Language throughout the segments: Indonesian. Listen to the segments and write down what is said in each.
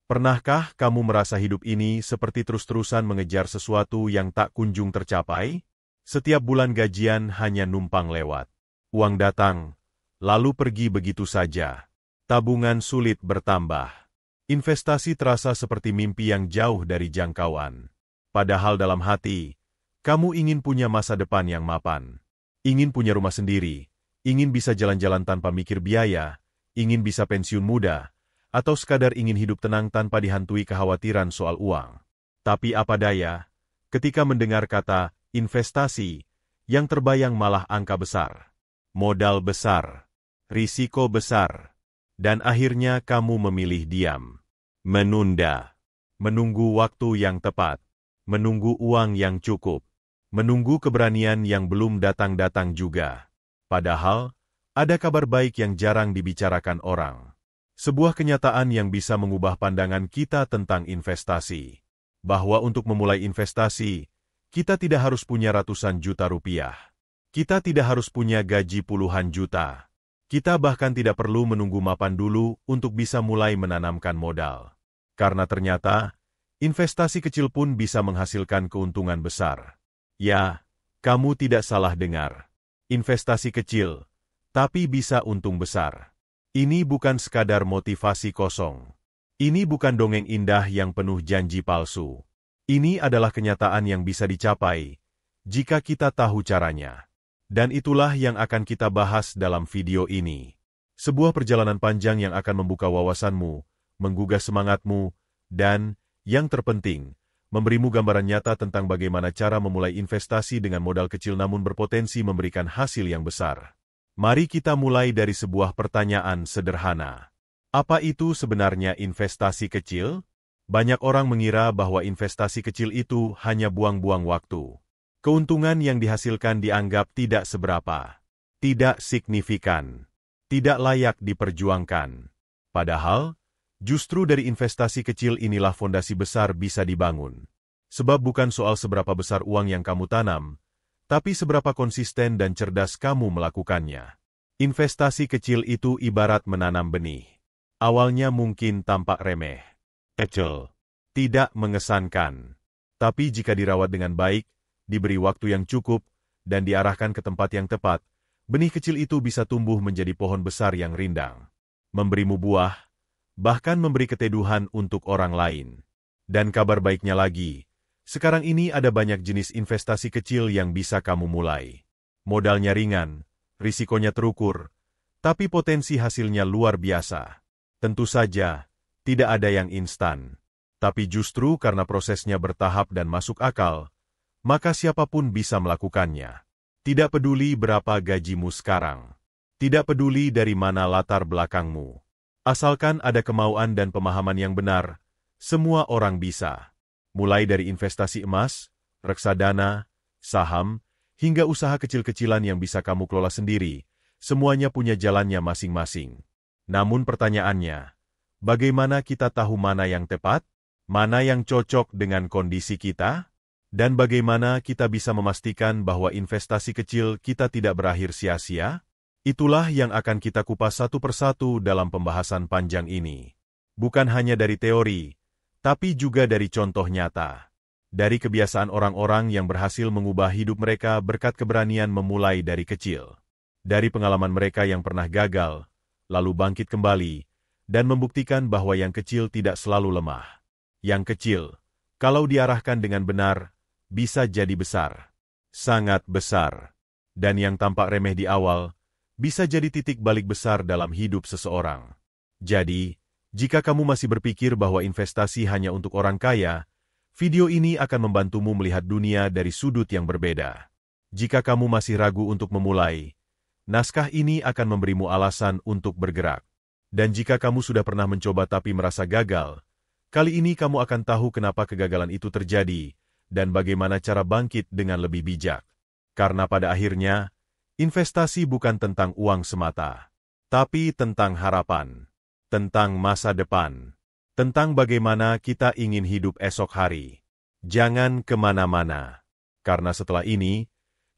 Pernahkah kamu merasa hidup ini seperti terus-terusan mengejar sesuatu yang tak kunjung tercapai? Setiap bulan gajian hanya numpang lewat. Uang datang, lalu pergi begitu saja. Tabungan sulit bertambah. Investasi terasa seperti mimpi yang jauh dari jangkauan. Padahal dalam hati, kamu ingin punya masa depan yang mapan. Ingin punya rumah sendiri, ingin bisa jalan-jalan tanpa mikir biaya, ingin bisa pensiun muda, atau sekadar ingin hidup tenang tanpa dihantui kekhawatiran soal uang. Tapi apa daya, ketika mendengar kata investasi, yang terbayang malah angka besar, modal besar, risiko besar, dan akhirnya kamu memilih diam, menunda, menunggu waktu yang tepat, menunggu uang yang cukup, menunggu keberanian yang belum datang-datang juga. Padahal, ada kabar baik yang jarang dibicarakan orang. Sebuah kenyataan yang bisa mengubah pandangan kita tentang investasi. Bahwa untuk memulai investasi, kita tidak harus punya ratusan juta rupiah. Kita tidak harus punya gaji puluhan juta. Kita bahkan tidak perlu menunggu mapan dulu untuk bisa mulai menanamkan modal. Karena ternyata, investasi kecil pun bisa menghasilkan keuntungan besar. Ya, kamu tidak salah dengar. Investasi kecil, tapi bisa untung besar. Ini bukan sekadar motivasi kosong. Ini bukan dongeng indah yang penuh janji palsu. Ini adalah kenyataan yang bisa dicapai jika kita tahu caranya. Dan itulah yang akan kita bahas dalam video ini. Sebuah perjalanan panjang yang akan membuka wawasanmu, menggugah semangatmu, dan, yang terpenting, memberimu gambaran nyata tentang bagaimana cara memulai investasi dengan modal kecil namun berpotensi memberikan hasil yang besar. Mari kita mulai dari sebuah pertanyaan sederhana. Apa itu sebenarnya investasi kecil? Banyak orang mengira bahwa investasi kecil itu hanya buang-buang waktu. Keuntungan yang dihasilkan dianggap tidak seberapa, tidak signifikan, tidak layak diperjuangkan. Padahal, justru dari investasi kecil inilah fondasi besar bisa dibangun. Sebab bukan soal seberapa besar uang yang kamu tanam, tapi seberapa konsisten dan cerdas kamu melakukannya. Investasi kecil itu ibarat menanam benih. Awalnya mungkin tampak remeh, kecil, tidak mengesankan. Tapi jika dirawat dengan baik, diberi waktu yang cukup, dan diarahkan ke tempat yang tepat, benih kecil itu bisa tumbuh menjadi pohon besar yang rindang. Memberimu buah, bahkan memberi keteduhan untuk orang lain. Dan kabar baiknya lagi, sekarang ini ada banyak jenis investasi kecil yang bisa kamu mulai. Modalnya ringan, risikonya terukur, tapi potensi hasilnya luar biasa. Tentu saja, tidak ada yang instan. Tapi justru karena prosesnya bertahap dan masuk akal, maka siapapun bisa melakukannya. Tidak peduli berapa gajimu sekarang. Tidak peduli dari mana latar belakangmu. Asalkan ada kemauan dan pemahaman yang benar, semua orang bisa. Mulai dari investasi emas, reksadana, saham, hingga usaha kecil-kecilan yang bisa kamu kelola sendiri, semuanya punya jalannya masing-masing. Namun pertanyaannya, bagaimana kita tahu mana yang tepat, mana yang cocok dengan kondisi kita, dan bagaimana kita bisa memastikan bahwa investasi kecil kita tidak berakhir sia-sia? Itulah yang akan kita kupas satu persatu dalam pembahasan panjang ini. Bukan hanya dari teori, tapi juga dari contoh nyata. Dari kebiasaan orang-orang yang berhasil mengubah hidup mereka berkat keberanian memulai dari kecil. Dari pengalaman mereka yang pernah gagal, lalu bangkit kembali, dan membuktikan bahwa yang kecil tidak selalu lemah. Yang kecil, kalau diarahkan dengan benar, bisa jadi besar. Sangat besar. Dan yang tampak remeh di awal, bisa jadi titik balik besar dalam hidup seseorang. Jadi, jika kamu masih berpikir bahwa investasi hanya untuk orang kaya, video ini akan membantumu melihat dunia dari sudut yang berbeda. Jika kamu masih ragu untuk memulai, naskah ini akan memberimu alasan untuk bergerak. Dan jika kamu sudah pernah mencoba tapi merasa gagal, kali ini kamu akan tahu kenapa kegagalan itu terjadi, dan bagaimana cara bangkit dengan lebih bijak. Karena pada akhirnya, investasi bukan tentang uang semata, tapi tentang harapan. Tentang masa depan, tentang bagaimana kita ingin hidup esok hari. Jangan kemana-mana, karena setelah ini,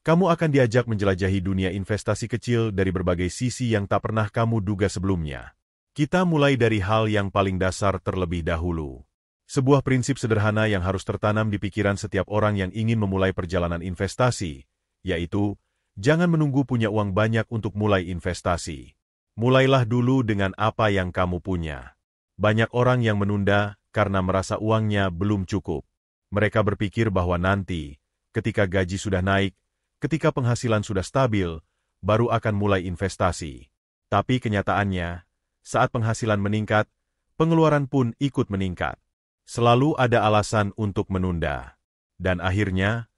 kamu akan diajak menjelajahi dunia investasi kecil dari berbagai sisi yang tak pernah kamu duga sebelumnya. Kita mulai dari hal yang paling dasar terlebih dahulu. Sebuah prinsip sederhana yang harus tertanam di pikiran setiap orang yang ingin memulai perjalanan investasi, yaitu, jangan menunggu punya uang banyak untuk mulai investasi. Mulailah dulu dengan apa yang kamu punya. Banyak orang yang menunda karena merasa uangnya belum cukup. Mereka berpikir bahwa nanti, ketika gaji sudah naik, ketika penghasilan sudah stabil, baru akan mulai investasi. Tapi kenyataannya, saat penghasilan meningkat, pengeluaran pun ikut meningkat. Selalu ada alasan untuk menunda. Dan akhirnya,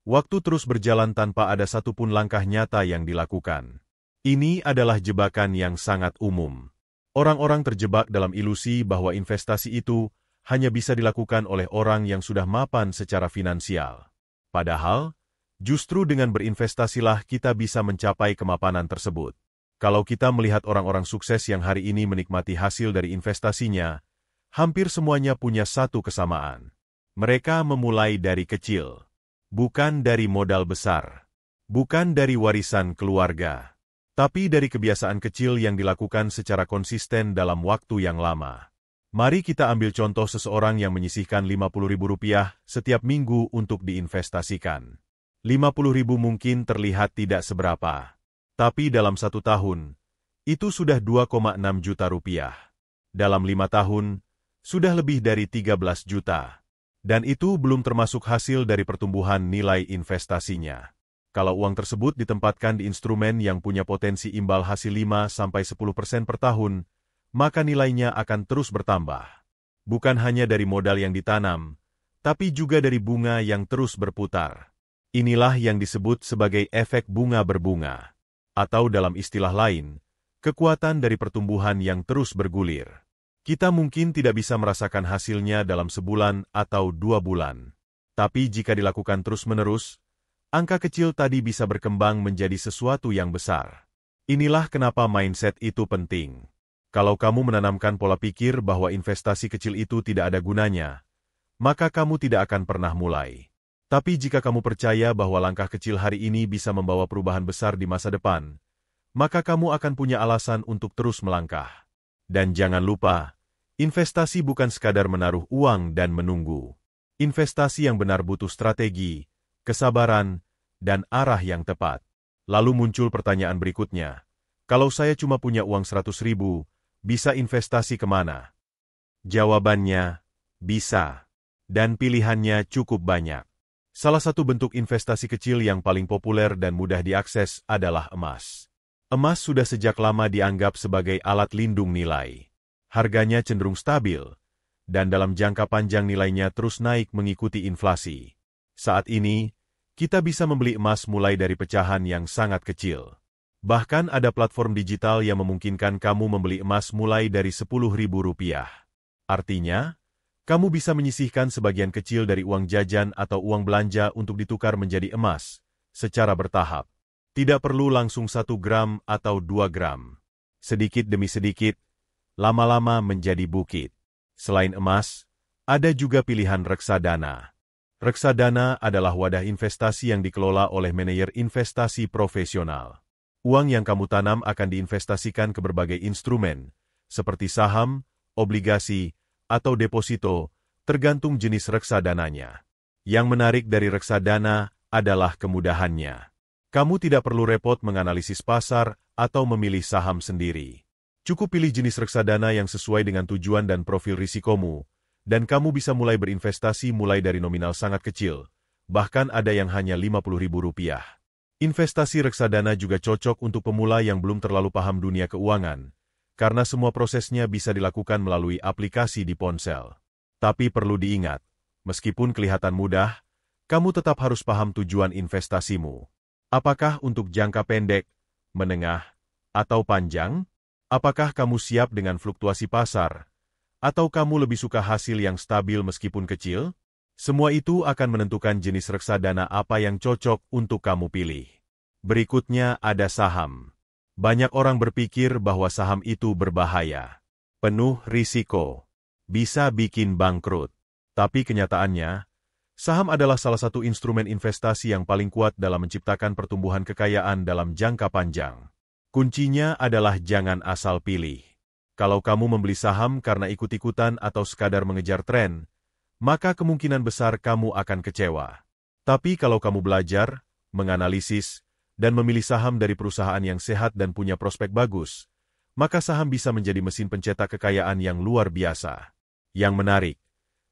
waktu terus berjalan tanpa ada satupun langkah nyata yang dilakukan. Ini adalah jebakan yang sangat umum. Orang-orang terjebak dalam ilusi bahwa investasi itu hanya bisa dilakukan oleh orang yang sudah mapan secara finansial. Padahal, justru dengan berinvestasilah kita bisa mencapai kemapanan tersebut. Kalau kita melihat orang-orang sukses yang hari ini menikmati hasil dari investasinya, hampir semuanya punya satu kesamaan. Mereka memulai dari kecil. Bukan dari modal besar. Bukan dari warisan keluarga. Tapi dari kebiasaan kecil yang dilakukan secara konsisten dalam waktu yang lama. Mari kita ambil contoh seseorang yang menyisihkan Rp50.000 setiap minggu untuk diinvestasikan. Rp50.000 mungkin terlihat tidak seberapa. Tapi dalam 1 tahun, itu sudah Rp2,6 juta. Dalam 5 tahun, sudah lebih dari 13 juta. Dan itu belum termasuk hasil dari pertumbuhan nilai investasinya. Kalau uang tersebut ditempatkan di instrumen yang punya potensi imbal hasil 5-10% per tahun, maka nilainya akan terus bertambah. Bukan hanya dari modal yang ditanam, tapi juga dari bunga yang terus berputar. Inilah yang disebut sebagai efek bunga berbunga. Atau dalam istilah lain, kekuatan dari pertumbuhan yang terus bergulir. Kita mungkin tidak bisa merasakan hasilnya dalam sebulan atau 2 bulan. Tapi jika dilakukan terus-menerus, angka kecil tadi bisa berkembang menjadi sesuatu yang besar. Inilah kenapa mindset itu penting. Kalau kamu menanamkan pola pikir bahwa investasi kecil itu tidak ada gunanya, maka kamu tidak akan pernah mulai. Tapi jika kamu percaya bahwa langkah kecil hari ini bisa membawa perubahan besar di masa depan, maka kamu akan punya alasan untuk terus melangkah. Dan jangan lupa, investasi bukan sekadar menaruh uang dan menunggu. Investasi yang benar butuh strategi, kesabaran, dan arah yang tepat. Lalu muncul pertanyaan berikutnya. Kalau saya cuma punya uang 100.000, bisa investasi kemana? Jawabannya, bisa. Dan pilihannya cukup banyak. Salah satu bentuk investasi kecil yang paling populer dan mudah diakses adalah emas. Emas sudah sejak lama dianggap sebagai alat lindung nilai. Harganya cenderung stabil, dan dalam jangka panjang nilainya terus naik mengikuti inflasi. Saat ini, kita bisa membeli emas mulai dari pecahan yang sangat kecil. Bahkan ada platform digital yang memungkinkan kamu membeli emas mulai dari Rp10.000. Artinya, kamu bisa menyisihkan sebagian kecil dari uang jajan atau uang belanja untuk ditukar menjadi emas, secara bertahap. Tidak perlu langsung 1 gram atau 2 gram. Sedikit demi sedikit, lama-lama menjadi bukit. Selain emas, ada juga pilihan reksadana. Reksadana adalah wadah investasi yang dikelola oleh manajer investasi profesional. Uang yang kamu tanam akan diinvestasikan ke berbagai instrumen, seperti saham, obligasi, atau deposito, tergantung jenis reksadananya. Yang menarik dari reksadana adalah kemudahannya. Kamu tidak perlu repot menganalisis pasar atau memilih saham sendiri. Cukup pilih jenis reksadana yang sesuai dengan tujuan dan profil risikomu, dan kamu bisa mulai berinvestasi mulai dari nominal sangat kecil, bahkan ada yang hanya Rp50.000. Investasi reksadana juga cocok untuk pemula yang belum terlalu paham dunia keuangan, karena semua prosesnya bisa dilakukan melalui aplikasi di ponsel. Tapi perlu diingat, meskipun kelihatan mudah, kamu tetap harus paham tujuan investasimu. Apakah untuk jangka pendek, menengah, atau panjang? Apakah kamu siap dengan fluktuasi pasar? Atau kamu lebih suka hasil yang stabil meskipun kecil? Semua itu akan menentukan jenis reksadana apa yang cocok untuk kamu pilih. Berikutnya ada saham. Banyak orang berpikir bahwa saham itu berbahaya, penuh risiko, bisa bikin bangkrut. Tapi kenyataannya, saham adalah salah satu instrumen investasi yang paling kuat dalam menciptakan pertumbuhan kekayaan dalam jangka panjang. Kuncinya adalah jangan asal pilih. Kalau kamu membeli saham karena ikut-ikutan atau sekadar mengejar tren, maka kemungkinan besar kamu akan kecewa. Tapi kalau kamu belajar, menganalisis, dan memilih saham dari perusahaan yang sehat dan punya prospek bagus, maka saham bisa menjadi mesin pencetak kekayaan yang luar biasa. Yang menarik,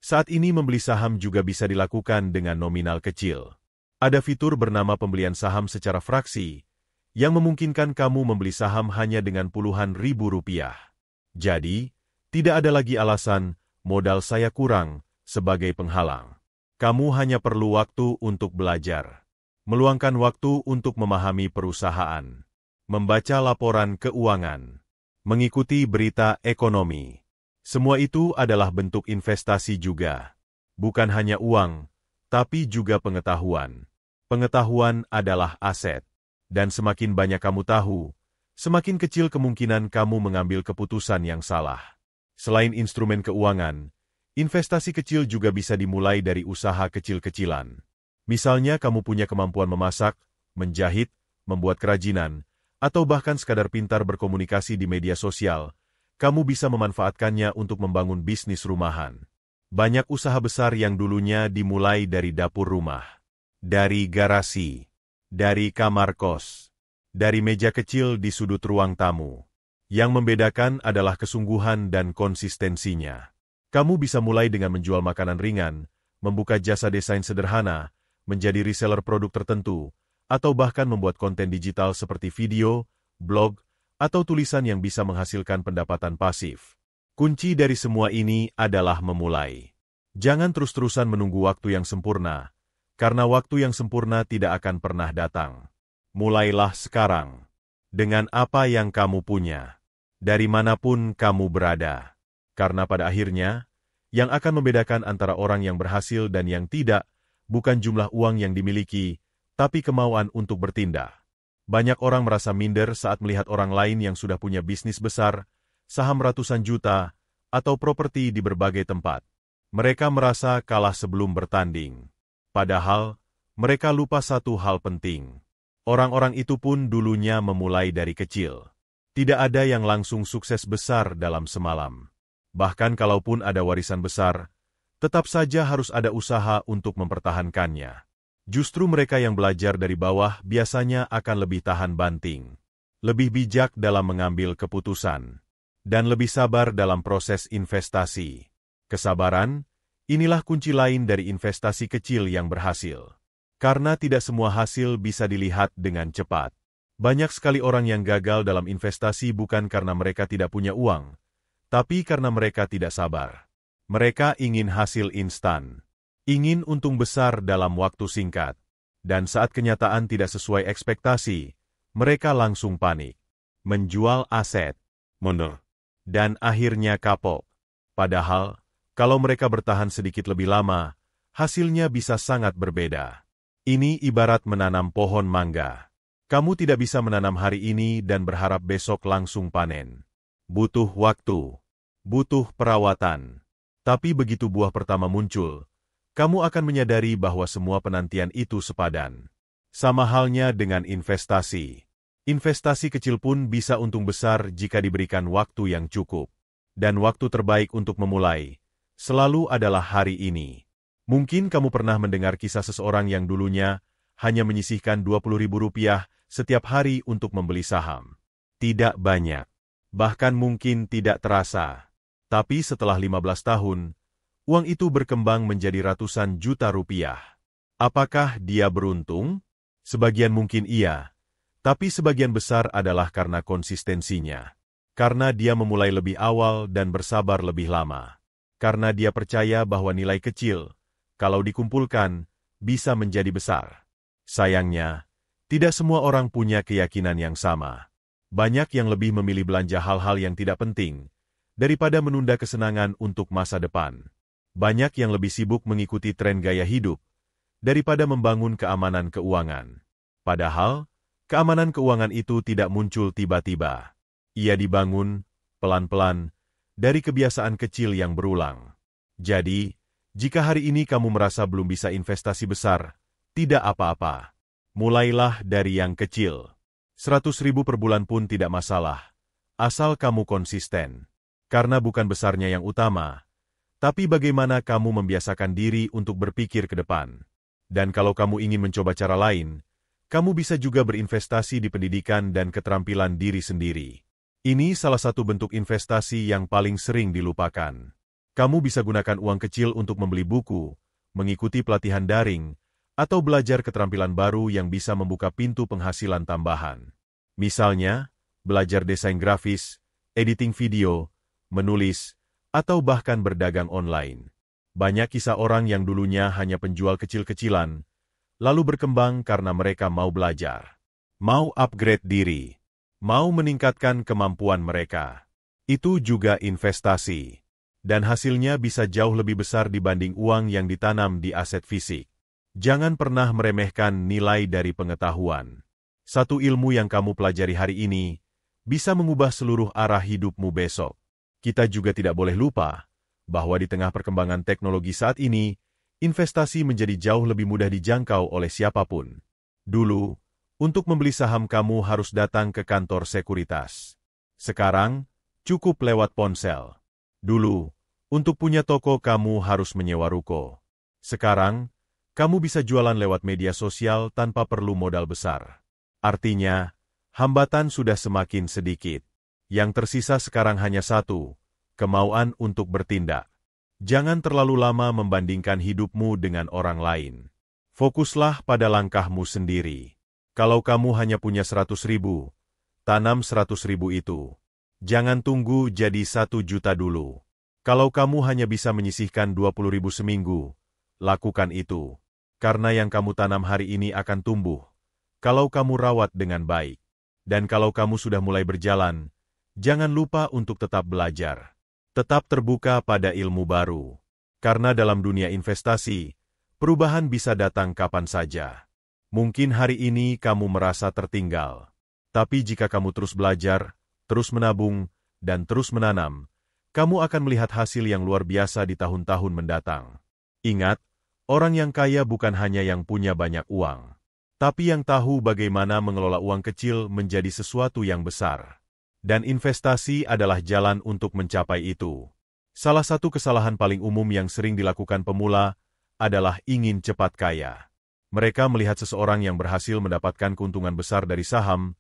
saat ini membeli saham juga bisa dilakukan dengan nominal kecil. Ada fitur bernama pembelian saham secara fraksi, yang memungkinkan kamu membeli saham hanya dengan puluhan ribu rupiah. Jadi, tidak ada lagi alasan modal saya kurang sebagai penghalang. Kamu hanya perlu waktu untuk belajar, meluangkan waktu untuk memahami perusahaan, membaca laporan keuangan, mengikuti berita ekonomi. Semua itu adalah bentuk investasi juga. Bukan hanya uang, tapi juga pengetahuan. Pengetahuan adalah aset. Dan semakin banyak kamu tahu, semakin kecil kemungkinan kamu mengambil keputusan yang salah. Selain instrumen keuangan, investasi kecil juga bisa dimulai dari usaha kecil-kecilan. Misalnya kamu punya kemampuan memasak, menjahit, membuat kerajinan, atau bahkan sekadar pintar berkomunikasi di media sosial, kamu bisa memanfaatkannya untuk membangun bisnis rumahan. Banyak usaha besar yang dulunya dimulai dari dapur rumah, dari garasi, dari kamar kos, dari meja kecil di sudut ruang tamu. Yang membedakan adalah kesungguhan dan konsistensinya. Kamu bisa mulai dengan menjual makanan ringan, membuka jasa desain sederhana, menjadi reseller produk tertentu, atau bahkan membuat konten digital seperti video, blog, atau tulisan yang bisa menghasilkan pendapatan pasif. Kunci dari semua ini adalah memulai. Jangan terus-terusan menunggu waktu yang sempurna, karena waktu yang sempurna tidak akan pernah datang. Mulailah sekarang, dengan apa yang kamu punya, dari manapun kamu berada. Karena pada akhirnya, yang akan membedakan antara orang yang berhasil dan yang tidak, bukan jumlah uang yang dimiliki, tapi kemauan untuk bertindak. Banyak orang merasa minder saat melihat orang lain yang sudah punya bisnis besar, saham ratusan juta, atau properti di berbagai tempat. Mereka merasa kalah sebelum bertanding. Padahal, mereka lupa satu hal penting. Orang-orang itu pun dulunya memulai dari kecil. Tidak ada yang langsung sukses besar dalam semalam. Bahkan kalaupun ada warisan besar, tetap saja harus ada usaha untuk mempertahankannya. Justru mereka yang belajar dari bawah biasanya akan lebih tahan banting, lebih bijak dalam mengambil keputusan, dan lebih sabar dalam proses investasi. Kesabaran, inilah kunci lain dari investasi kecil yang berhasil. Karena tidak semua hasil bisa dilihat dengan cepat. Banyak sekali orang yang gagal dalam investasi bukan karena mereka tidak punya uang, tapi karena mereka tidak sabar. Mereka ingin hasil instan, ingin untung besar dalam waktu singkat, dan saat kenyataan tidak sesuai ekspektasi, mereka langsung panik, menjual aset, mundur, dan akhirnya kapok. Padahal, kalau mereka bertahan sedikit lebih lama, hasilnya bisa sangat berbeda. Ini ibarat menanam pohon mangga. Kamu tidak bisa menanam hari ini dan berharap besok langsung panen. Butuh waktu, butuh perawatan. Tapi begitu buah pertama muncul, kamu akan menyadari bahwa semua penantian itu sepadan. Sama halnya dengan investasi. Investasi kecil pun bisa untung besar jika diberikan waktu yang cukup. Dan waktu terbaik untuk memulai selalu adalah hari ini. Mungkin kamu pernah mendengar kisah seseorang yang dulunya hanya menyisihkan Rp20.000 setiap hari untuk membeli saham. Tidak banyak, bahkan mungkin tidak terasa. Tapi setelah 15 tahun, uang itu berkembang menjadi ratusan juta rupiah. Apakah dia beruntung? Sebagian mungkin iya, tapi sebagian besar adalah karena konsistensinya. Karena dia memulai lebih awal dan bersabar lebih lama. Karena dia percaya bahwa nilai kecil, kalau dikumpulkan, bisa menjadi besar. Sayangnya, tidak semua orang punya keyakinan yang sama. Banyak yang lebih memilih belanja hal-hal yang tidak penting, daripada menunda kesenangan untuk masa depan. Banyak yang lebih sibuk mengikuti tren gaya hidup, daripada membangun keamanan keuangan. Padahal, keamanan keuangan itu tidak muncul tiba-tiba. Ia dibangun, pelan-pelan, dari kebiasaan kecil yang berulang. Jadi, jika hari ini kamu merasa belum bisa investasi besar, tidak apa-apa. Mulailah dari yang kecil. 100.000 per bulan pun tidak masalah, asal kamu konsisten. Karena bukan besarnya yang utama, tapi bagaimana kamu membiasakan diri untuk berpikir ke depan. Dan kalau kamu ingin mencoba cara lain, kamu bisa juga berinvestasi di pendidikan dan keterampilan diri sendiri. Ini salah satu bentuk investasi yang paling sering dilupakan. Kamu bisa gunakan uang kecil untuk membeli buku, mengikuti pelatihan daring, atau belajar keterampilan baru yang bisa membuka pintu penghasilan tambahan. Misalnya, belajar desain grafis, editing video, menulis, atau bahkan berdagang online. Banyak kisah orang yang dulunya hanya penjual kecil-kecilan, lalu berkembang karena mereka mau belajar, mau upgrade diri, mau meningkatkan kemampuan mereka. Itu juga investasi. Dan hasilnya bisa jauh lebih besar dibanding uang yang ditanam di aset fisik. Jangan pernah meremehkan nilai dari pengetahuan. Satu ilmu yang kamu pelajari hari ini bisa mengubah seluruh arah hidupmu besok. Kita juga tidak boleh lupa bahwa di tengah perkembangan teknologi saat ini, investasi menjadi jauh lebih mudah dijangkau oleh siapapun. Dulu, untuk membeli saham kamu harus datang ke kantor sekuritas. Sekarang, cukup lewat ponsel. Dulu, untuk punya toko kamu harus menyewa ruko. Sekarang, kamu bisa jualan lewat media sosial tanpa perlu modal besar. Artinya, hambatan sudah semakin sedikit. Yang tersisa sekarang hanya satu, kemauan untuk bertindak. Jangan terlalu lama membandingkan hidupmu dengan orang lain. Fokuslah pada langkahmu sendiri. Kalau kamu hanya punya 100.000, tanam 100.000 itu. Jangan tunggu jadi 1 juta dulu. Kalau kamu hanya bisa menyisihkan 20.000 seminggu, lakukan itu. Karena yang kamu tanam hari ini akan tumbuh, kalau kamu rawat dengan baik. Dan kalau kamu sudah mulai berjalan, jangan lupa untuk tetap belajar. Tetap terbuka pada ilmu baru. Karena dalam dunia investasi, perubahan bisa datang kapan saja. Mungkin hari ini kamu merasa tertinggal. Tapi jika kamu terus belajar, terus menabung, dan terus menanam, kamu akan melihat hasil yang luar biasa di tahun-tahun mendatang. Ingat, orang yang kaya bukan hanya yang punya banyak uang, tapi yang tahu bagaimana mengelola uang kecil menjadi sesuatu yang besar. Dan investasi adalah jalan untuk mencapai itu. Salah satu kesalahan paling umum yang sering dilakukan pemula adalah ingin cepat kaya. Mereka melihat seseorang yang berhasil mendapatkan keuntungan besar dari saham,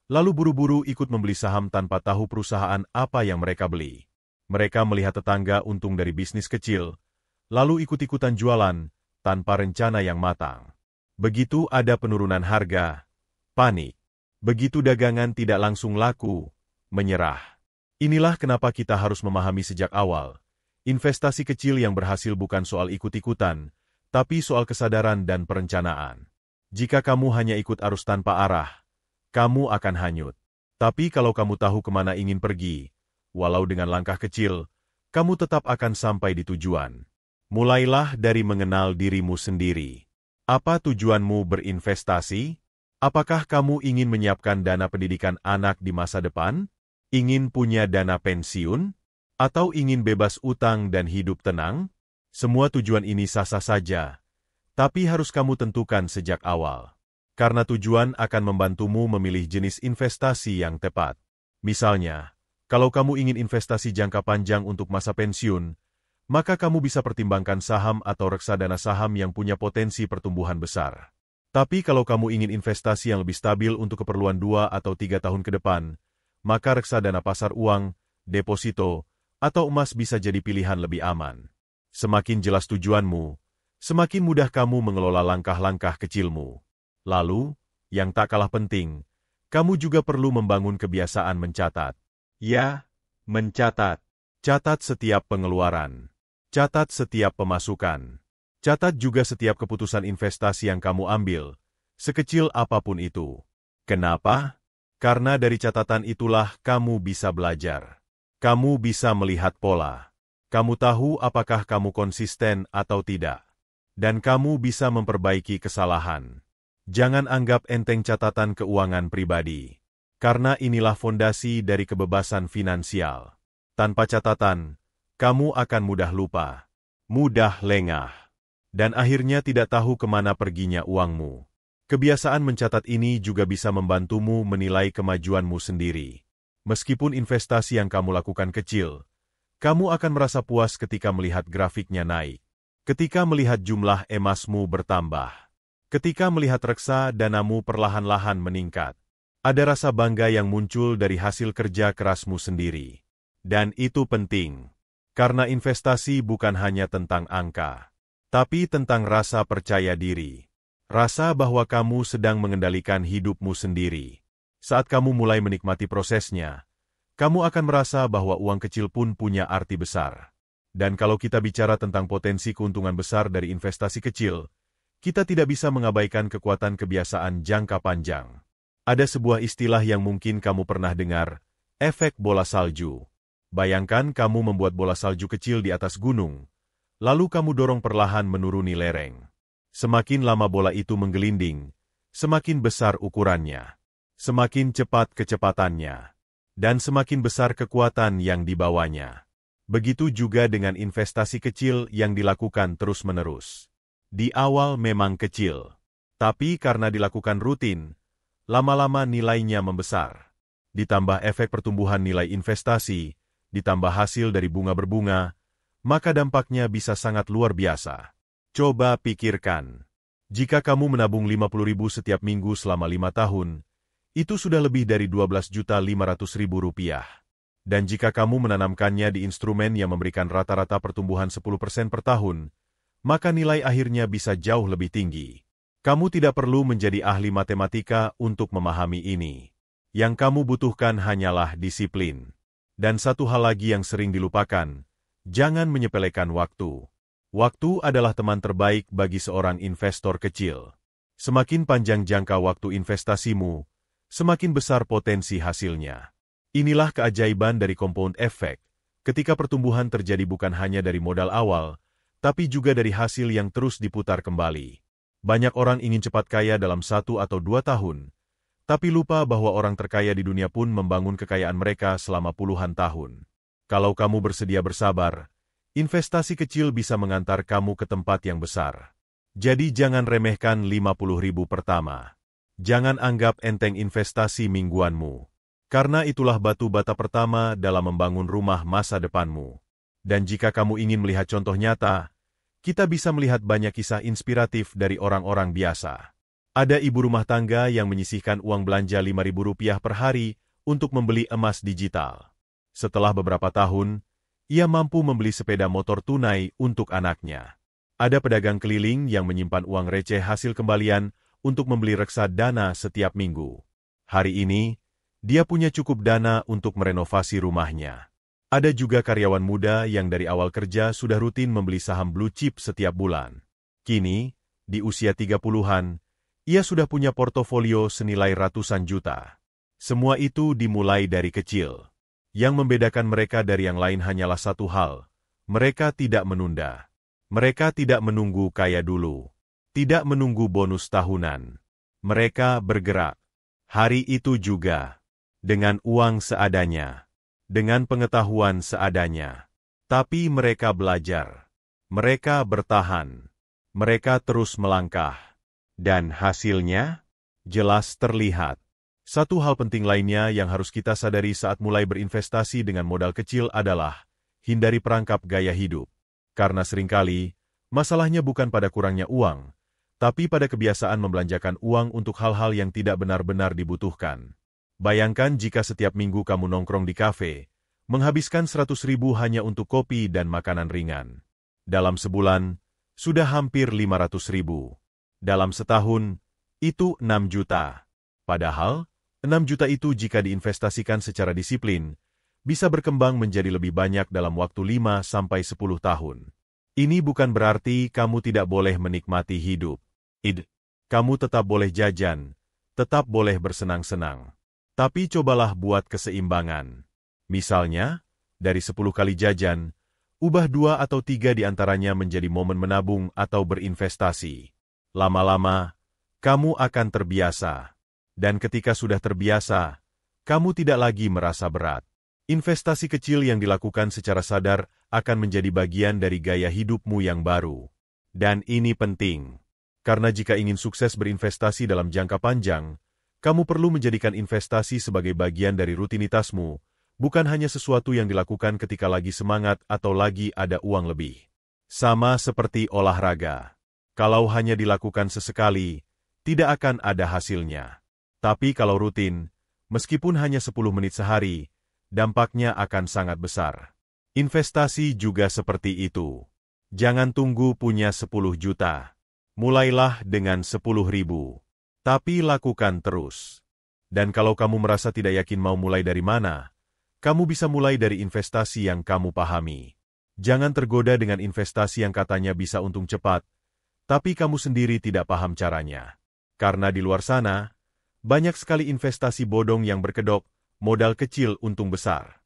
lalu buru-buru ikut membeli saham tanpa tahu perusahaan apa yang mereka beli. Mereka melihat tetangga untung dari bisnis kecil, lalu ikut-ikutan jualan tanpa rencana yang matang. Begitu ada penurunan harga, panik. Begitu dagangan tidak langsung laku, menyerah. Inilah kenapa kita harus memahami sejak awal. Investasi kecil yang berhasil bukan soal ikut-ikutan, tapi soal kesadaran dan perencanaan. Jika kamu hanya ikut arus tanpa arah, kamu akan hanyut. Tapi kalau kamu tahu kemana ingin pergi, walau dengan langkah kecil, kamu tetap akan sampai di tujuan. Mulailah dari mengenal dirimu sendiri. Apa tujuanmu berinvestasi? Apakah kamu ingin menyiapkan dana pendidikan anak di masa depan? Ingin punya dana pensiun? Atau ingin bebas utang dan hidup tenang? Semua tujuan ini sah-sah saja, tapi harus kamu tentukan sejak awal. Karena tujuan akan membantumu memilih jenis investasi yang tepat. Misalnya, kalau kamu ingin investasi jangka panjang untuk masa pensiun, maka kamu bisa pertimbangkan saham atau reksadana saham yang punya potensi pertumbuhan besar. Tapi kalau kamu ingin investasi yang lebih stabil untuk keperluan 2 atau 3 tahun ke depan, maka reksadana pasar uang, deposito, atau emas bisa jadi pilihan lebih aman. Semakin jelas tujuanmu, semakin mudah kamu mengelola langkah-langkah kecilmu. Lalu, yang tak kalah penting, kamu juga perlu membangun kebiasaan mencatat. Ya, mencatat. Catat setiap pengeluaran. Catat setiap pemasukan. Catat juga setiap keputusan investasi yang kamu ambil, sekecil apapun itu. Kenapa? Karena dari catatan itulah kamu bisa belajar. Kamu bisa melihat pola. Kamu tahu apakah kamu konsisten atau tidak. Dan kamu bisa memperbaiki kesalahan. Jangan anggap enteng catatan keuangan pribadi. Karena inilah fondasi dari kebebasan finansial. Tanpa catatan, kamu akan mudah lupa, mudah lengah, dan akhirnya tidak tahu kemana perginya uangmu. Kebiasaan mencatat ini juga bisa membantumu menilai kemajuanmu sendiri. Meskipun investasi yang kamu lakukan kecil, Kamu akan merasa puas ketika melihat grafiknya naik. Ketika melihat jumlah emasmu bertambah. Ketika melihat reksa danamu perlahan-lahan meningkat. Ada rasa bangga yang muncul dari hasil kerja kerasmu sendiri. Dan itu penting. Karena investasi bukan hanya tentang angka, tapi tentang rasa percaya diri. Rasa bahwa kamu sedang mengendalikan hidupmu sendiri. Saat kamu mulai menikmati prosesnya, kamu akan merasa bahwa uang kecil pun punya arti besar. Dan kalau kita bicara tentang potensi keuntungan besar dari investasi kecil, kita tidak bisa mengabaikan kekuatan kebiasaan jangka panjang. Ada sebuah istilah yang mungkin kamu pernah dengar, efek bola salju. Bayangkan kamu membuat bola salju kecil di atas gunung, lalu kamu dorong perlahan menuruni lereng. Semakin lama bola itu menggelinding, semakin besar ukurannya, semakin cepat kecepatannya, dan semakin besar kekuatan yang dibawanya. Begitu juga dengan investasi kecil yang dilakukan terus-menerus. Di awal memang kecil, tapi karena dilakukan rutin, lama-lama nilainya membesar. Ditambah efek pertumbuhan nilai investasi, ditambah hasil dari bunga berbunga, maka dampaknya bisa sangat luar biasa. Coba pikirkan, jika kamu menabung 50.000 setiap minggu selama 5 tahun, itu sudah lebih dari 12.500.000 rupiah. Dan jika kamu menanamkannya di instrumen yang memberikan rata-rata pertumbuhan 10% per tahun, maka nilai akhirnya bisa jauh lebih tinggi. Kamu tidak perlu menjadi ahli matematika untuk memahami ini. Yang kamu butuhkan hanyalah disiplin. Dan satu hal lagi yang sering dilupakan, jangan menyepelekan waktu. Waktu adalah teman terbaik bagi seorang investor kecil. Semakin panjang jangka waktu investasimu, semakin besar potensi hasilnya. Inilah keajaiban dari compound effect, ketika pertumbuhan terjadi bukan hanya dari modal awal, tapi juga dari hasil yang terus diputar kembali. Banyak orang ingin cepat kaya dalam 1 atau 2 tahun, tapi lupa bahwa orang terkaya di dunia pun membangun kekayaan mereka selama puluhan tahun. Kalau kamu bersedia bersabar, investasi kecil bisa mengantar kamu ke tempat yang besar. Jadi jangan remehkan 50.000 pertama. Jangan anggap enteng investasi mingguanmu. Karena itulah batu bata pertama dalam membangun rumah masa depanmu. Dan jika kamu ingin melihat contoh nyata, kita bisa melihat banyak kisah inspiratif dari orang-orang biasa. Ada ibu rumah tangga yang menyisihkan uang belanja Rp5.000 per hari untuk membeli emas digital. Setelah beberapa tahun, ia mampu membeli sepeda motor tunai untuk anaknya. Ada pedagang keliling yang menyimpan uang receh hasil kembalian untuk membeli reksadana setiap minggu. Hari ini, dia punya cukup dana untuk merenovasi rumahnya. Ada juga karyawan muda yang dari awal kerja sudah rutin membeli saham blue chip setiap bulan. Kini, di usia 30-an, ia sudah punya portofolio senilai ratusan juta. Semua itu dimulai dari kecil. Yang membedakan mereka dari yang lain hanyalah satu hal. Mereka tidak menunda. Mereka tidak menunggu kaya dulu. Tidak menunggu bonus tahunan. Mereka bergerak. Hari itu juga. Dengan uang seadanya. Dengan pengetahuan seadanya. Tapi mereka belajar. Mereka bertahan. Mereka terus melangkah. Dan hasilnya jelas terlihat. Satu hal penting lainnya yang harus kita sadari saat mulai berinvestasi dengan modal kecil adalah hindari perangkap gaya hidup. Karena seringkali, masalahnya bukan pada kurangnya uang, tapi pada kebiasaan membelanjakan uang untuk hal-hal yang tidak benar-benar dibutuhkan. Bayangkan jika setiap minggu kamu nongkrong di kafe, menghabiskan 100.000 hanya untuk kopi dan makanan ringan. Dalam sebulan, sudah hampir 500.000. Dalam setahun, itu 6 juta. Padahal, 6 juta itu jika diinvestasikan secara disiplin, bisa berkembang menjadi lebih banyak dalam waktu 5-10 tahun. Ini bukan berarti kamu tidak boleh menikmati hidup. Kamu tetap boleh jajan, tetap boleh bersenang-senang. Tapi cobalah buat keseimbangan. Misalnya, dari 10 kali jajan, ubah 2 atau 3 di antaranya menjadi momen menabung atau berinvestasi. Lama-lama, kamu akan terbiasa. Dan ketika sudah terbiasa, kamu tidak lagi merasa berat. Investasi kecil yang dilakukan secara sadar akan menjadi bagian dari gaya hidupmu yang baru. Dan ini penting. Karena jika ingin sukses berinvestasi dalam jangka panjang, kamu perlu menjadikan investasi sebagai bagian dari rutinitasmu, bukan hanya sesuatu yang dilakukan ketika lagi semangat atau lagi ada uang lebih. Sama seperti olahraga. Kalau hanya dilakukan sesekali, tidak akan ada hasilnya. Tapi kalau rutin, meskipun hanya 10 menit sehari, dampaknya akan sangat besar. Investasi juga seperti itu. Jangan tunggu punya 10 juta. Mulailah dengan 10.000. Tapi lakukan terus. Dan kalau kamu merasa tidak yakin mau mulai dari mana, kamu bisa mulai dari investasi yang kamu pahami. Jangan tergoda dengan investasi yang katanya bisa untung cepat, tapi kamu sendiri tidak paham caranya. Karena di luar sana, banyak sekali investasi bodong yang berkedok, modal kecil untung besar.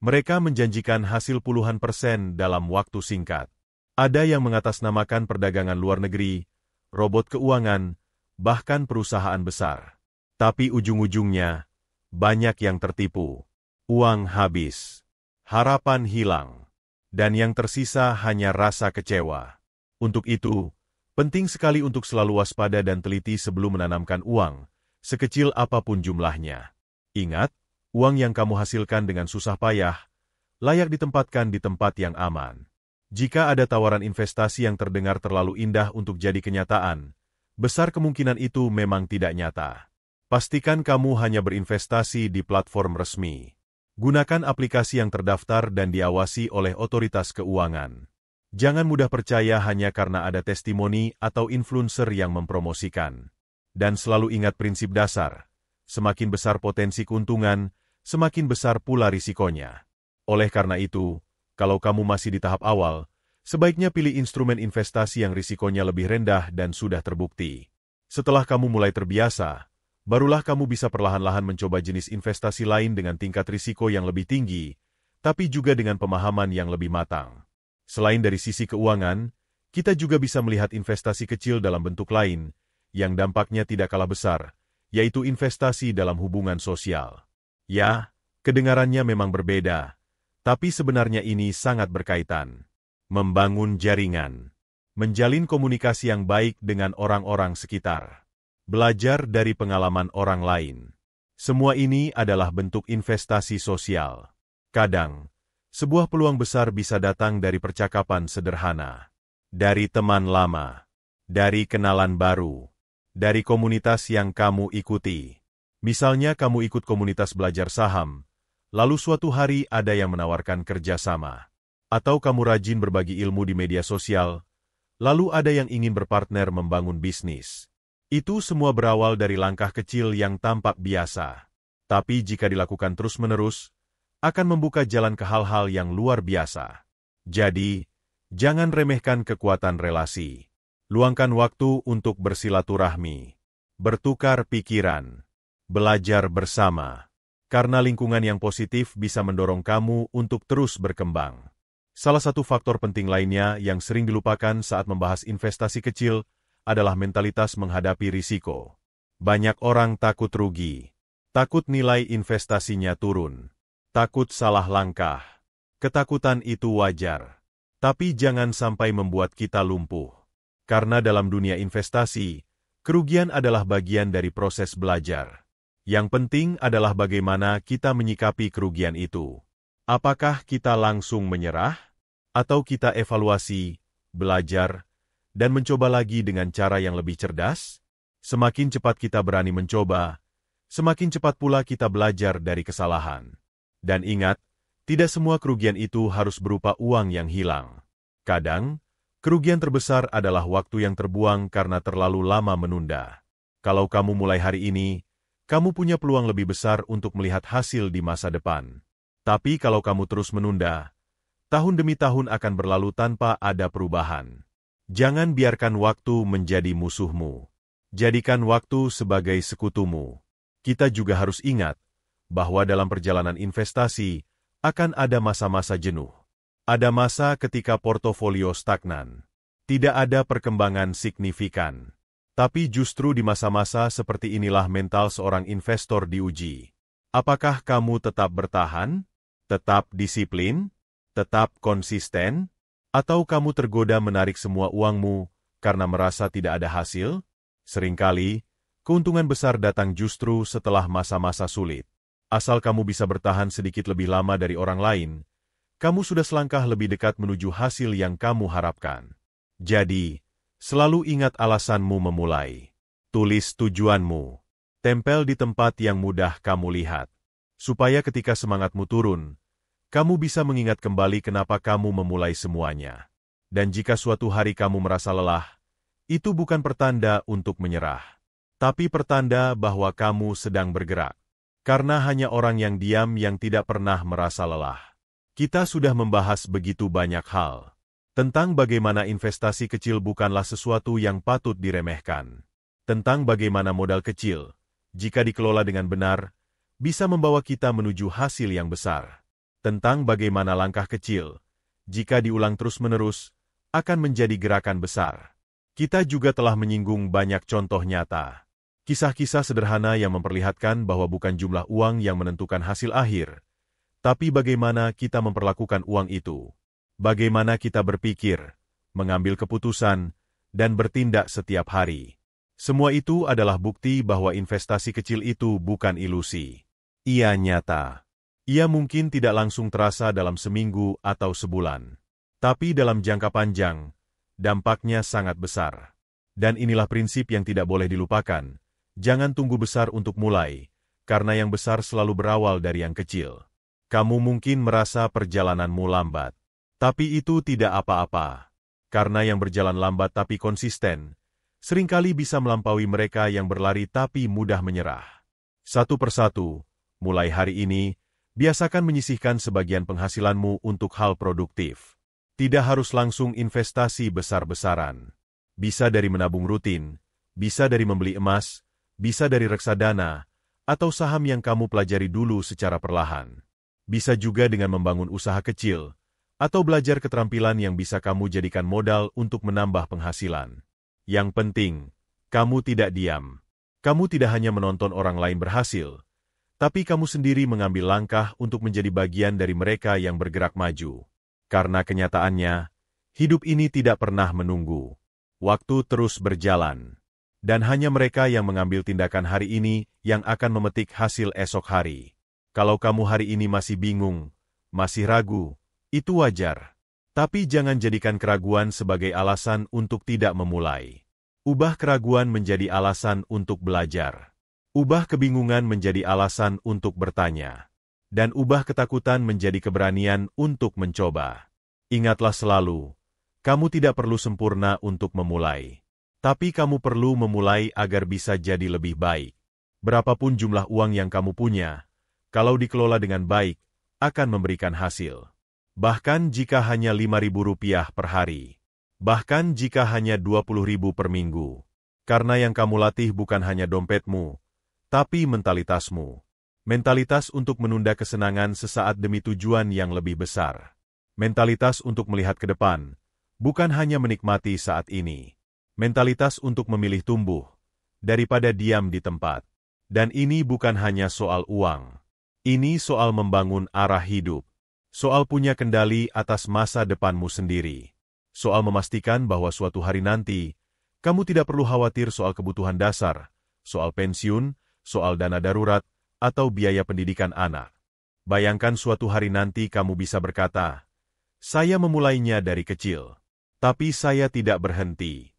Mereka menjanjikan hasil puluhan persen dalam waktu singkat. Ada yang mengatasnamakan perdagangan luar negeri, robot keuangan, bahkan perusahaan besar. Tapi ujung-ujungnya, banyak yang tertipu. Uang habis, harapan hilang, dan yang tersisa hanya rasa kecewa. Untuk itu, penting sekali untuk selalu waspada dan teliti sebelum menanamkan uang, sekecil apapun jumlahnya. Ingat, uang yang kamu hasilkan dengan susah payah, layak ditempatkan di tempat yang aman. Jika ada tawaran investasi yang terdengar terlalu indah untuk jadi kenyataan, besar kemungkinan itu memang tidak nyata. Pastikan kamu hanya berinvestasi di platform resmi. Gunakan aplikasi yang terdaftar dan diawasi oleh otoritas keuangan. Jangan mudah percaya hanya karena ada testimoni atau influencer yang mempromosikan. Dan selalu ingat prinsip dasar, semakin besar potensi keuntungan, semakin besar pula risikonya. Oleh karena itu, kalau kamu masih di tahap awal, sebaiknya pilih instrumen investasi yang risikonya lebih rendah dan sudah terbukti. Setelah kamu mulai terbiasa, barulah kamu bisa perlahan-lahan mencoba jenis investasi lain dengan tingkat risiko yang lebih tinggi, tapi juga dengan pemahaman yang lebih matang. Selain dari sisi keuangan, kita juga bisa melihat investasi kecil dalam bentuk lain, yang dampaknya tidak kalah besar, yaitu investasi dalam hubungan sosial. Ya, kedengarannya memang berbeda, tapi sebenarnya ini sangat berkaitan. Membangun jaringan, menjalin komunikasi yang baik dengan orang-orang sekitar. Belajar dari pengalaman orang lain. Semua ini adalah bentuk investasi sosial. Kadang, sebuah peluang besar bisa datang dari percakapan sederhana. Dari teman lama. Dari kenalan baru. Dari komunitas yang kamu ikuti. Misalnya kamu ikut komunitas belajar saham, lalu suatu hari ada yang menawarkan kerjasama. Atau kamu rajin berbagi ilmu di media sosial, lalu ada yang ingin berpartner membangun bisnis. Itu semua berawal dari langkah kecil yang tampak biasa. Tapi jika dilakukan terus-menerus, akan membuka jalan ke hal-hal yang luar biasa. Jadi, jangan remehkan kekuatan relasi. Luangkan waktu untuk bersilaturahmi, bertukar pikiran, belajar bersama. Karena lingkungan yang positif bisa mendorong kamu untuk terus berkembang. Salah satu faktor penting lainnya yang sering dilupakan saat membahas investasi kecil adalah mentalitas menghadapi risiko. Banyak orang takut rugi, takut nilai investasinya turun, takut salah langkah. Ketakutan itu wajar, tapi jangan sampai membuat kita lumpuh. Karena dalam dunia investasi, kerugian adalah bagian dari proses belajar. Yang penting adalah bagaimana kita menyikapi kerugian itu. Apakah kita langsung menyerah? Atau kita evaluasi, belajar, dan mencoba lagi dengan cara yang lebih cerdas? Semakin cepat kita berani mencoba, semakin cepat pula kita belajar dari kesalahan. Dan ingat, tidak semua kerugian itu harus berupa uang yang hilang. Kadang, kerugian terbesar adalah waktu yang terbuang karena terlalu lama menunda. Kalau kamu mulai hari ini, kamu punya peluang lebih besar untuk melihat hasil di masa depan. Tapi kalau kamu terus menunda, tahun demi tahun akan berlalu tanpa ada perubahan. Jangan biarkan waktu menjadi musuhmu. Jadikan waktu sebagai sekutumu. Kita juga harus ingat bahwa dalam perjalanan investasi akan ada masa-masa jenuh. Ada masa ketika portofolio stagnan. Tidak ada perkembangan signifikan. Tapi justru di masa-masa seperti inilah mental seorang investor diuji. Apakah kamu tetap bertahan? Tetap disiplin? Tetap konsisten? Atau kamu tergoda menarik semua uangmu karena merasa tidak ada hasil? Seringkali, keuntungan besar datang justru setelah masa-masa sulit. Asal kamu bisa bertahan sedikit lebih lama dari orang lain, kamu sudah selangkah lebih dekat menuju hasil yang kamu harapkan. Jadi, selalu ingat alasanmu memulai. Tulis tujuanmu. Tempel di tempat yang mudah kamu lihat. Supaya ketika semangatmu turun, kamu bisa mengingat kembali kenapa kamu memulai semuanya. Dan jika suatu hari kamu merasa lelah, itu bukan pertanda untuk menyerah, tapi pertanda bahwa kamu sedang bergerak. Karena hanya orang yang diam yang tidak pernah merasa lelah. Kita sudah membahas begitu banyak hal tentang bagaimana investasi kecil bukanlah sesuatu yang patut diremehkan. Tentang bagaimana modal kecil, jika dikelola dengan benar, bisa membawa kita menuju hasil yang besar. Tentang bagaimana langkah kecil, jika diulang terus-menerus, akan menjadi gerakan besar. Kita juga telah menyinggung banyak contoh nyata. Kisah-kisah sederhana yang memperlihatkan bahwa bukan jumlah uang yang menentukan hasil akhir, tapi bagaimana kita memperlakukan uang itu. Bagaimana kita berpikir, mengambil keputusan, dan bertindak setiap hari. Semua itu adalah bukti bahwa investasi kecil itu bukan ilusi. Ia nyata. Ia mungkin tidak langsung terasa dalam seminggu atau sebulan. Tapi dalam jangka panjang, dampaknya sangat besar. Dan inilah prinsip yang tidak boleh dilupakan. Jangan tunggu besar untuk mulai, karena yang besar selalu berawal dari yang kecil. Kamu mungkin merasa perjalananmu lambat. Tapi itu tidak apa-apa. Karena yang berjalan lambat tapi konsisten, seringkali bisa melampaui mereka yang berlari tapi mudah menyerah. Satu persatu, mulai hari ini, biasakan menyisihkan sebagian penghasilanmu untuk hal produktif. Tidak harus langsung investasi besar-besaran. Bisa dari menabung rutin, bisa dari membeli emas, bisa dari reksadana, atau saham yang kamu pelajari dulu secara perlahan. Bisa juga dengan membangun usaha kecil, atau belajar keterampilan yang bisa kamu jadikan modal untuk menambah penghasilan. Yang penting, kamu tidak diam. Kamu tidak hanya menonton orang lain berhasil, tapi kamu sendiri mengambil langkah untuk menjadi bagian dari mereka yang bergerak maju. Karena kenyataannya, hidup ini tidak pernah menunggu. Waktu terus berjalan. Dan hanya mereka yang mengambil tindakan hari ini yang akan memetik hasil esok hari. Kalau kamu hari ini masih bingung, masih ragu, itu wajar. Tapi jangan jadikan keraguan sebagai alasan untuk tidak memulai. Ubah keraguan menjadi alasan untuk belajar. Ubah kebingungan menjadi alasan untuk bertanya. Dan ubah ketakutan menjadi keberanian untuk mencoba. Ingatlah selalu, kamu tidak perlu sempurna untuk memulai. Tapi kamu perlu memulai agar bisa jadi lebih baik. Berapapun jumlah uang yang kamu punya, kalau dikelola dengan baik, akan memberikan hasil. Bahkan jika hanya Rp5.000 per hari. Bahkan jika hanya Rp20.000 per minggu. Karena yang kamu latih bukan hanya dompetmu, tapi mentalitasmu. Mentalitas untuk menunda kesenangan sesaat demi tujuan yang lebih besar. Mentalitas untuk melihat ke depan, bukan hanya menikmati saat ini. Mentalitas untuk memilih tumbuh, daripada diam di tempat. Dan ini bukan hanya soal uang. Ini soal membangun arah hidup. Soal punya kendali atas masa depanmu sendiri. Soal memastikan bahwa suatu hari nanti, kamu tidak perlu khawatir soal kebutuhan dasar, soal pensiun, soal dana darurat, atau biaya pendidikan anak. Bayangkan suatu hari nanti kamu bisa berkata, saya memulainya dari kecil, tapi saya tidak berhenti.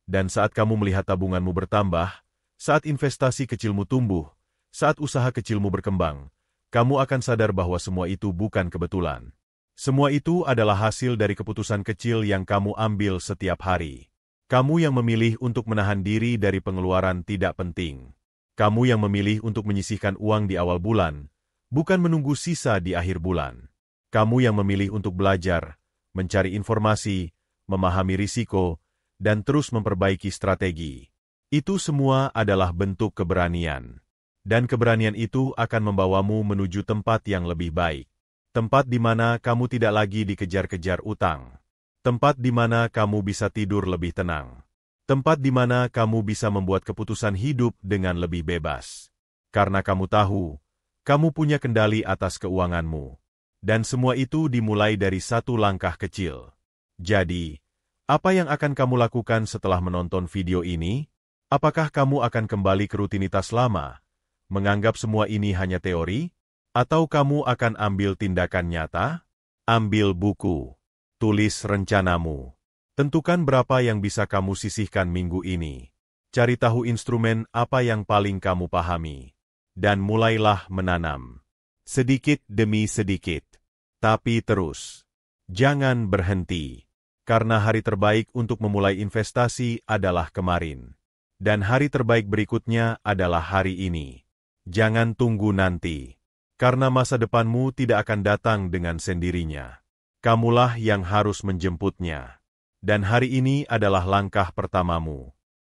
Dan saat kamu melihat tabunganmu bertambah, saat investasi kecilmu tumbuh, saat usaha kecilmu berkembang, kamu akan sadar bahwa semua itu bukan kebetulan. Semua itu adalah hasil dari keputusan kecil yang kamu ambil setiap hari. Kamu yang memilih untuk menahan diri dari pengeluaran tidak penting. Kamu yang memilih untuk menyisihkan uang di awal bulan, bukan menunggu sisa di akhir bulan. Kamu yang memilih untuk belajar, mencari informasi, memahami risiko, dan terus memperbaiki strategi. Itu semua adalah bentuk keberanian. Dan keberanian itu akan membawamu menuju tempat yang lebih baik. Tempat di mana kamu tidak lagi dikejar-kejar utang. Tempat di mana kamu bisa tidur lebih tenang. Tempat di mana kamu bisa membuat keputusan hidup dengan lebih bebas. Karena kamu tahu, kamu punya kendali atas keuanganmu. Dan semua itu dimulai dari satu langkah kecil. Jadi, apa yang akan kamu lakukan setelah menonton video ini? Apakah kamu akan kembali ke rutinitas lama? Menganggap semua ini hanya teori? Atau kamu akan ambil tindakan nyata? Ambil buku. Tulis rencanamu. Tentukan berapa yang bisa kamu sisihkan minggu ini. Cari tahu instrumen apa yang paling kamu pahami. Dan mulailah menanam. Sedikit demi sedikit. Tapi terus. Jangan berhenti. Karena hari terbaik untuk memulai investasi adalah kemarin. Dan hari terbaik berikutnya adalah hari ini. Jangan tunggu nanti. Karena masa depanmu tidak akan datang dengan sendirinya. Kamulah yang harus menjemputnya. Dan hari ini adalah langkah pertamamu.